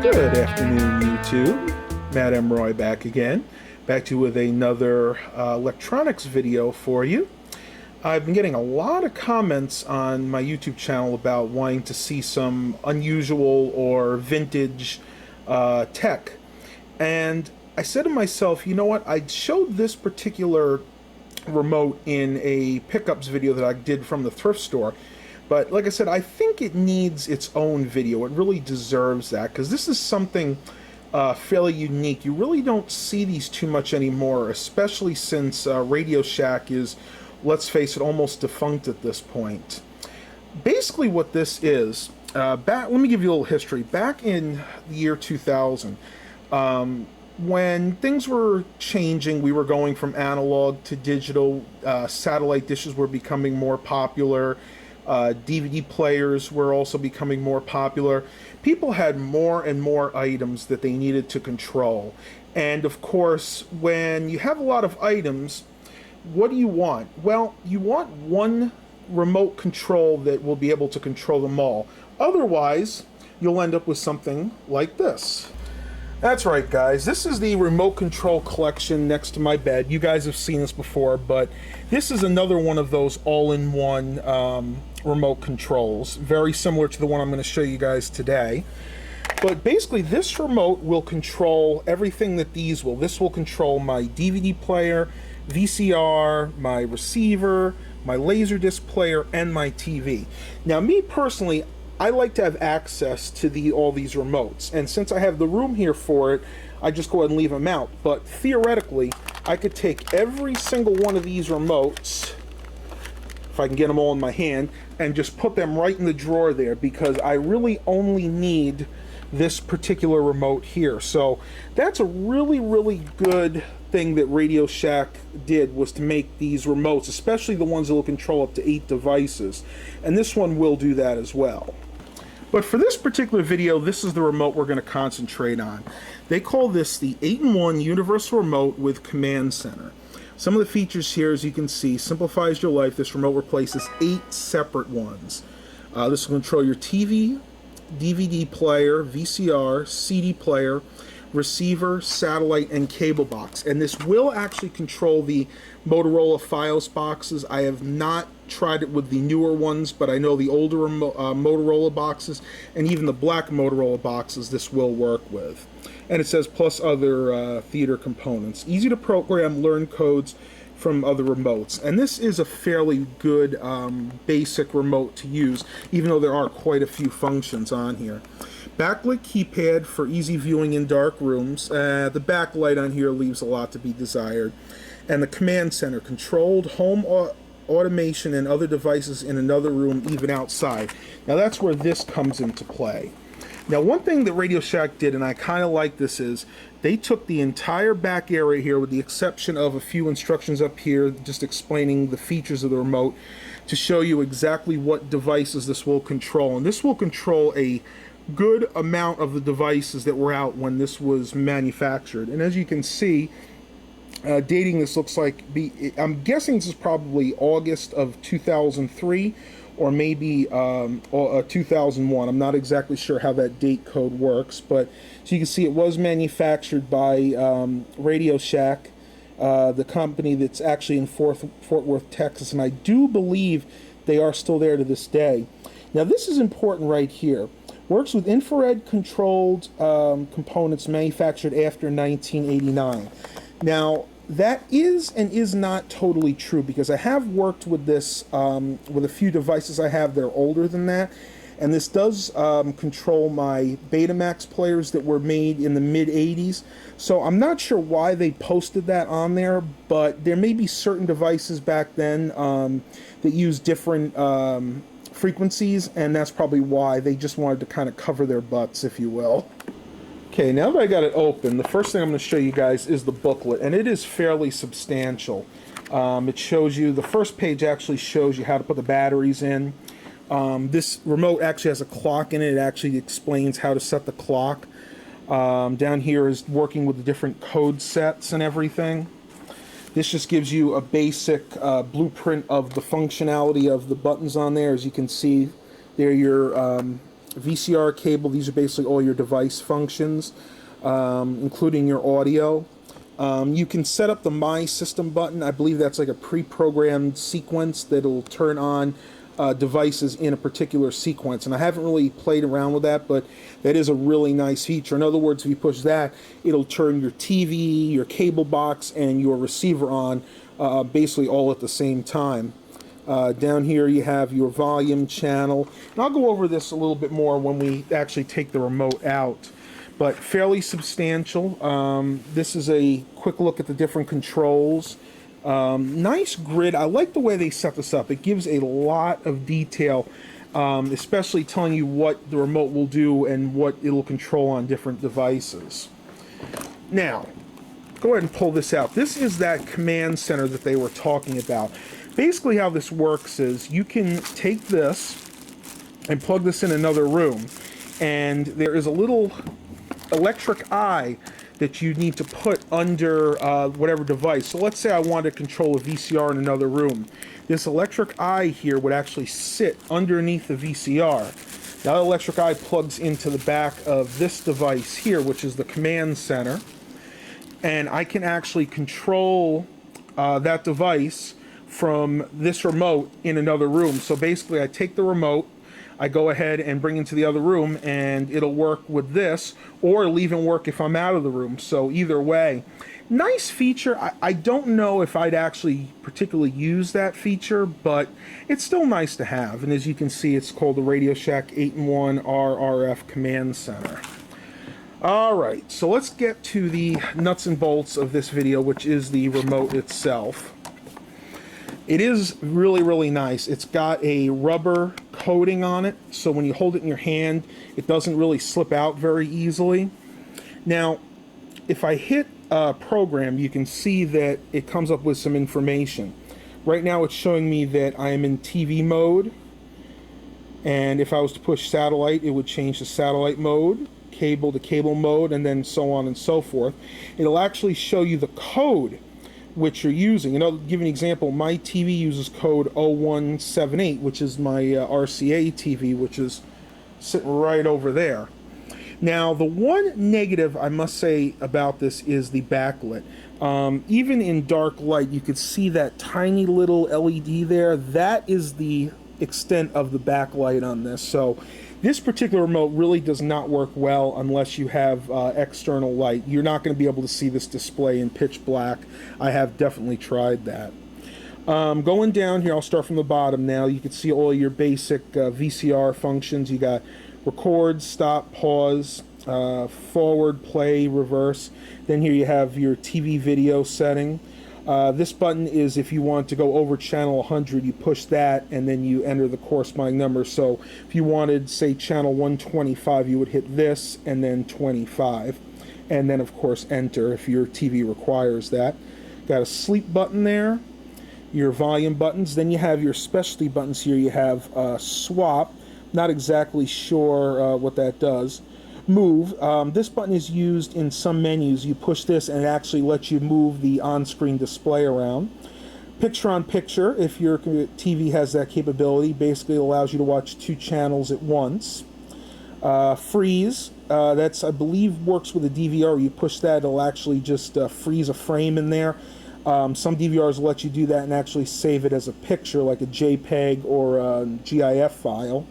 Good afternoon, YouTube. Matt M. Roy back again. Back to you with another electronics video for you. I've been getting a lot of comments on my YouTube channel about wanting to see some unusual or vintage tech. And I said to myself, you know what, I showed this particular remote in a pickups video that I did from the thrift store. But like I said, I think it needs its own video. It really deserves that, because this is something fairly unique. You really don't see these too much anymore, especially since Radio Shack is, let's face it, almost defunct at this point. Basically what this is, let me give you a little history. Back in the year 2000, when things were changing, we were going from analog to digital, satellite dishes were becoming more popular, DVD players were also becoming more popular. People had more and more items that they needed to control. And of course, when you have a lot of items, what do you want? Well, you want one remote control that will be able to control them all. Otherwise, you'll end up with something like this. That's right, guys. This is the remote control collection next to my bed. You guys have seen this before, but this is another one of those all-in-one remote controls, very similar to the one I'm going to show you guys today. But basically, this remote will control everything that these will. This will control my DVD player, VCR, my receiver, my Laserdisc player, and my TV. Now, me personally, I like to have access to all these remotes, and since I have the room here for it, I just go ahead and leave them out. But theoretically, I could take every single one of these remotes, if I can get them all in my hand, and just put them right in the drawer there, because I really only need this particular remote here. So that's a really, really good thing that Radio Shack did, was to make these remotes, especially the ones that will control up to 8 devices. And this one will do that as well. But for this particular video, this is the remote we're going to concentrate on. They call this the 8-in-1 Universal Remote with Command Center. Some of the features here, as you can see, simplifies your life. This remote replaces 8 separate ones. This will control your TV, DVD player, VCR, CD player, receiver, satellite, and cable box. And this will actually control the Motorola Fios boxes. I have not tried it with the newer ones, but I know the older Motorola boxes and even the black Motorola boxes this will work with. And it says plus other theater components. Easy to program, learn codes from other remotes. And this is a fairly good basic remote to use, even though there are quite a few functions on here. Backlit keypad for easy viewing in dark rooms. The backlight on here leaves a lot to be desired. And the command center, controlled home automation and other devices in another room, even outside. Now that's where this comes into play. Now, one thing that Radio Shack did, and I kind of like this, is they took the entire back area here, with the exception of a few instructions up here just explaining the features of the remote, to show you exactly what devices this will control. And this will control a good amount of the devices that were out when this was manufactured. And as you can see, dating this looks like, I'm guessing this is probably August of 2003, or maybe 2001. I'm not exactly sure how that date code works, but so you can see it was manufactured by Radio Shack, the company that's actually in Fort Worth, Texas, and I do believe they are still there to this day. Now this is important right here. Works with infrared controlled components manufactured after 1989. Now, that is and is not totally true, because I have worked with this with a few devices I have that are older than that, and this does control my Betamax players that were made in the mid-'80s. So I'm not sure why they posted that on there, but there may be certain devices back then that use different frequencies, and that's probably why they just wanted to kind of cover their butts, if you will. Okay, now that I got it open, the first thing I'm going to show you guys is the booklet, and it is fairly substantial. It shows you, the first page actually shows you how to put the batteries in. This remote actually has a clock in it. It actually explains how to set the clock. Down here is working with the different code sets and everything. This just gives you a basic blueprint of the functionality of the buttons on there. As you can see, they're your VCR cable. These are basically all your device functions, including your audio. You can set up the My System button. I believe that's like a pre-programmed sequence that'll turn on devices in a particular sequence. And I haven't really played around with that, but that is a really nice feature. In other words, if you push that, it'll turn your TV, your cable box, and your receiver on basically all at the same time. Down here you have your volume channel. And I'll go over this a little bit more when we actually take the remote out. But fairly substantial. This is a quick look at the different controls. Nice grid. I like the way they set this up. It gives a lot of detail, especially telling you what the remote will do and what it'll control on different devices. Now, go ahead and pull this out. This is that command center that they were talking about. Basically how this works is you can take this and plug this in another room, and there is a little electric eye that you need to put under whatever device. So let's say I want to control a VCR in another room. This electric eye here would actually sit underneath the VCR. Now the electric eye plugs into the back of this device here, which is the command center, and I can actually control that device from this remote in another room. So basically I take the remote, I go ahead and bring it into the other room, and it'll work with this, or it'll even work if I'm out of the room. So either way, nice feature. I don't know if I'd actually particularly use that feature, but it's still nice to have. And as you can see, it's called the Radio Shack 8-in-1 RRF Command Center. Alright, so let's get to the nuts and bolts of this video, which is the remote itself. It is really, really nice. It's got a rubber coating on it, so when you hold it in your hand, it doesn't really slip out very easily. Now, if I hit program, you can see that it comes up with some information. Right now it's showing me that I am in TV mode, and if I was to push satellite, it would change to satellite mode, cable to cable mode, and then so on and so forth. It'll actually show you the code which you're using. And I'll give you an example. My TV uses code 0178, which is my RCA TV, which is sitting right over there. Now, the one negative I must say about this is the backlit. Even in dark light, you could see that tiny little LED there. That is the extent of the backlight on this. So this particular remote really does not work well unless you have external light. You're not going to be able to see this display in pitch black. I have definitely tried that. Going down here, I'll start from the bottom now. You can see all your basic VCR functions. You got record, stop, pause, forward, play, reverse. Then here you have your TV video setting. This button is if you want to go over channel 100, you push that and then you enter the corresponding number. So if you wanted, say, channel 125, you would hit this and then 25. And then, of course, enter if your TV requires that. Got a sleep button there, your volume buttons. Then you have your specialty buttons here. You have swap. Not exactly sure what that does. Move. This button is used in some menus. You push this and it actually lets you move the on-screen display around. Picture-on-picture, if your TV has that capability, basically allows you to watch 2 channels at once. Freeze, that's, I believe, works with a DVR. You push that, it'll actually just freeze a frame in there. Some DVRs let you do that and actually save it as a picture, like a JPEG or a GIF file.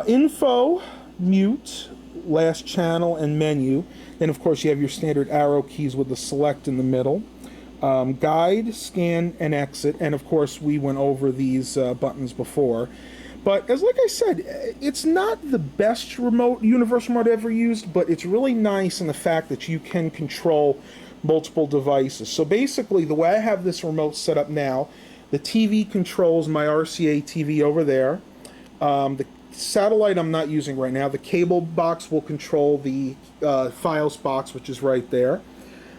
Info, mute, last channel, and menu. Then, of course, you have your standard arrow keys with the select in the middle. Guide, scan, and exit. And, of course, we went over these buttons before. But, like I said, it's not the best remote, universal remote ever used, but it's really nice in the fact that you can control multiple devices. So, basically, the way I have this remote set up now, the TV controls my RCA TV over there. The satellite I'm not using right now. The cable box will control the files box, which is right there.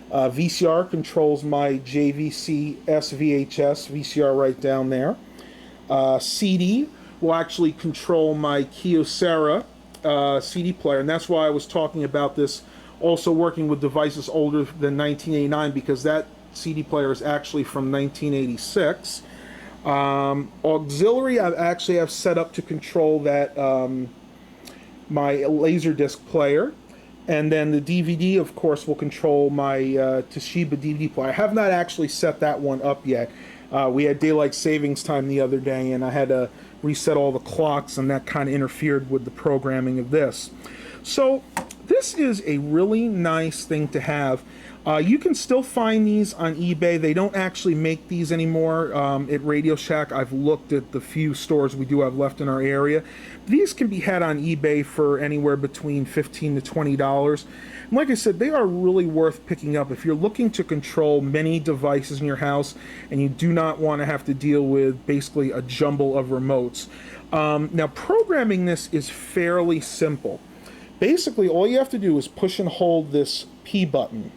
VCR controls my JVC SVHS VCR right down there. CD will actually control my Kyocera CD player, and that's why I was talking about this also working with devices older than 1989, because that CD player is actually from 1986. Auxiliary I actually have set up to control that my Laserdisc player. And then the DVD, of course, will control my Toshiba DVD player. I have not actually set that one up yet. We had daylight savings time the other day, and I had to reset all the clocks, and that kind of interfered with the programming of this. So this is a really nice thing to have. You can still find these on eBay. They don't actually make these anymore at Radio Shack. I've looked at the few stores we do have left in our area. These can be had on eBay for anywhere between $15 to $20. And like I said, they are really worth picking up if you're looking to control many devices in your house and you do not want to have to deal with basically a jumble of remotes. Now, programming this is fairly simple. Basically, all you have to do is push and hold this P button.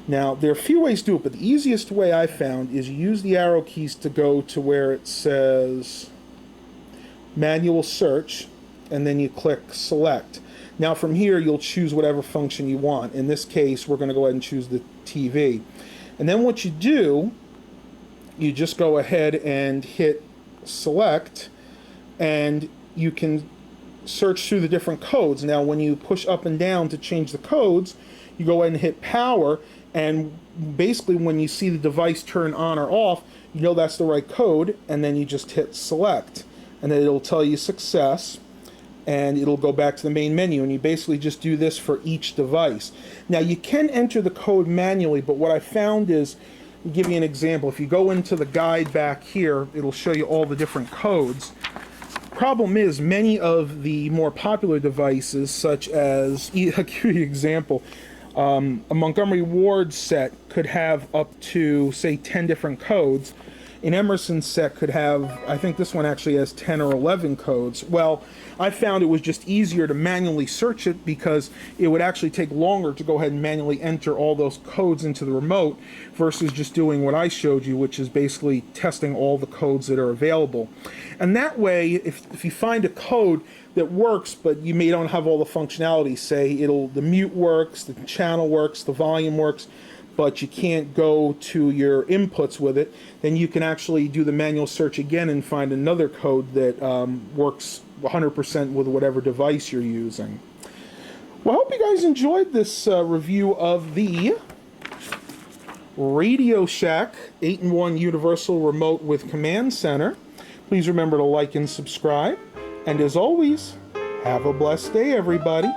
Now, there are a few ways to do it, but the easiest way I found is you use the arrow keys to go to where it says Manual Search, and then you click Select. Now, from here, you'll choose whatever function you want. In this case, we're going to go ahead and choose the TV. And then what you do, you just go ahead and hit Select, and you can search through the different codes. Now, when you push up and down to change the codes, you go ahead and hit Power, and basically when you see the device turn on or off, you know that's the right code, and then you just hit Select, and then it'll tell you success, and it'll go back to the main menu, and you basically just do this for each device. Now, you can enter the code manually, but what I found is, I'll give you an example. If you go into the guide back here, it'll show you all the different codes. Problem is, many of the more popular devices, such as, I'll give you an example, a Montgomery Ward set could have up to, say, 10 different codes. An Emerson set could have, I think this one actually has 10 or 11 codes. Well, I found it was just easier to manually search it because it would actually take longer to go ahead and manually enter all those codes into the remote versus just doing what I showed you, which is basically testing all the codes that are available. And that way, if you find a code that works, but you may don't have all the functionality, say the mute works, the channel works, the volume works, but you can't go to your inputs with it, then you can actually do the manual search again and find another code that works 100% with whatever device you're using. Well, I hope you guys enjoyed this review of the Radio Shack 8-in-1 Universal Remote with Command Center. Please remember to like and subscribe. And as always, have a blessed day, everybody.